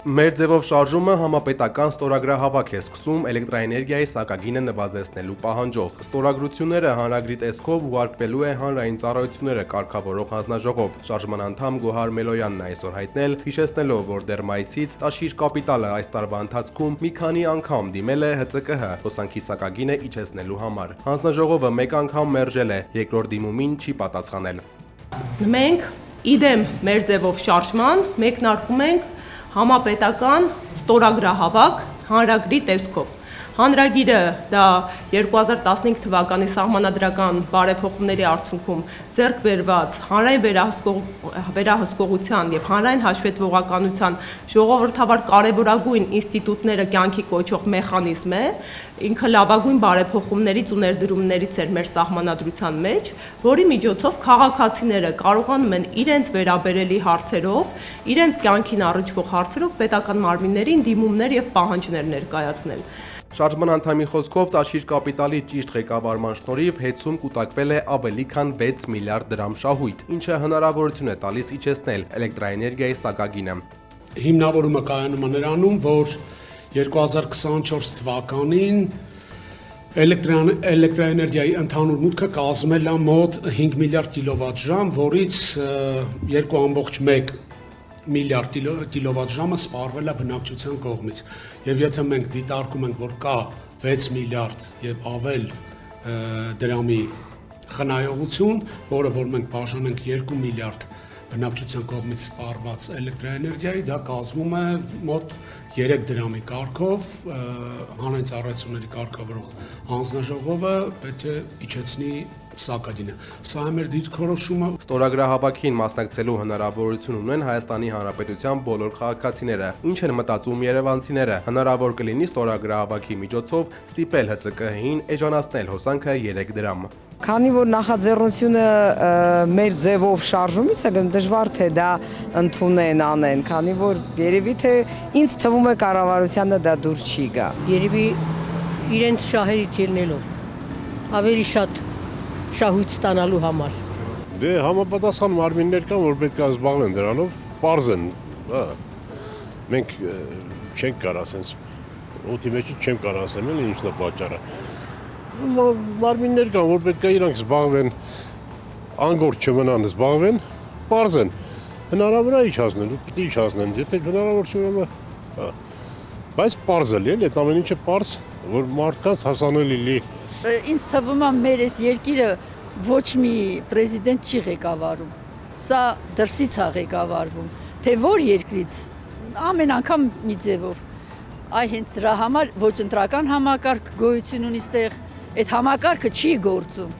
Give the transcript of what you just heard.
Մեր ձևով շարժումը համապետական ստորագրահավաք է սկսում էլեկտրաէներգիայի սակագինը նվազեցնելու պահանջով։ Ստորագրությունները հանրագրի տեսքով ուղարկվելու է Հանրային ծառայությունները կարգավորող հանձնաժողով։ Շարժման անդամ Գոհար Մելոյանն այսօր հայտնել, հիշեցնելով, որ դեռ մայիսից Տաշիր Կապիտալը այս տարվա ընթացքում մի քանի անգամ դիմել է ՀԾԿՀ հոսանքի սակագինը իջեցնելու համար։ Հանձնաժողովը մեկ անգամ մերժել է, երկրորդ դիմումին չի պատասխանել։ Մենք իդեմ մեր ձևով շարժման մեկնարկում ենք համապետական ստորագրահավաք հանրագրի տեսքով։ Հանրագիրը դա 2015 թվականի սահմանադրական բարեփոխումների արդյունքում ձեռք բերված հանրային վերահսկողության եւ հանրային հաշվետվողականության ժողովրդավար կարևորագույն ինստիտուտները կյանքի կոչող մեխանիզմ է, ինքը լավագույն բարեփոխումներից ու ներդրումներից էր մեր սահմանադրության մեջ, որի միջոցով քաղաքացիները կարողանում են իրենց վերաբերելի հարցերով, իրենց կյանքին առնչվող հարցերով պետական մարմիններին դիմումներ եւ պահանջներ ներկայացնել։ Շարժման անդամի խոսքով Տաշիր Կապիտալի ճիշտ ղեկավարման շնորհիվ հետցում կուտակվել է ավելի քան 6 միլիարդ դրամ շահույթ, ինչը հնարավորություն է տալիս իջեցնել էլեկտրաէներգիայի սակագինը։ Հիմնավորումը կայանում է նրանում, որ 2024 թվականին էլեկտրաէներգիայի ընդհանուր մուտքը կազմել է մոտ 5 միլիարդ կիլովատժամ, որից 2.1 միլիարդ կիլովատժամը սպառվել է բնակչության կողմից։ Եվ եթե մենք դիտարկում ենք, որ կա 6 միլիարդ եւ ավել դրամի խնայողություն, որը որ մենք բաժանենք 2 միլիարդ բնակչության կողմից սպառված էլեկտրաէներգիայի, դա կազմում է մոտ 3 դրամի կարգով, հանրային ծառայությունների կարգավորող հանձնաժողովը պետք է իջեցնի սակագինը։ Սա է մեր դիրքորոշումը։ Ստորագրահավաքին մասնակցելու հնարավորություն ունեն Հայաստանի Հանրապետության բոլոր քաղաքացիները։ Ինչ են մտածում երևանցիները։ Հնարավոր կլինի ստորագրահավաքի միջոցով ստիպել ՀԾԿՀ-ին էժանացնել հոսանքը 3 դրամ։ Քանի որ նախաձեռնությունը մեր ձևով շարժումից է, դժվար թե դա ընդունեն անեն, քանի որ երևի թե ինձ թվում է կառավարությանը դա դուր չի գա։ Երևի իրենց շահերից ելնելով ավելի շատ շահույթ ստանալու համար։ Դե համապատասխան մարմիններ կան, որ պետք է զբաղվեն դրանով, պարզ են, մենք չենք կարող ասենց, օդի մեջ չեմ կարող ասեմ, ինչն է պատճառը։ Մարմիններ կան, որ պետք է իրանք զբաղվեն, անգործ չմնան զբաղվեն, պարզ են, հնարավոր է իջացնել, պիտի իջացնեն, եթե հնարավոր չէ, բայց պարզ է, էլի, այդ ամեն ինչը պարզ, որ մարդկանց հասանելի լի։ Ինձ թվում է մեր այս երկիրը ոչ մի պրեզիդենտ չի ղեկավարում, սա դրսից է ղեկավարվում, թե որ երկրից, ամեն անգամ մի ձևով, այ հենց դրա համար ոչ ընտրական համակարգ գոյություն ունի ստեղ, այդ համակարգը չի գործում։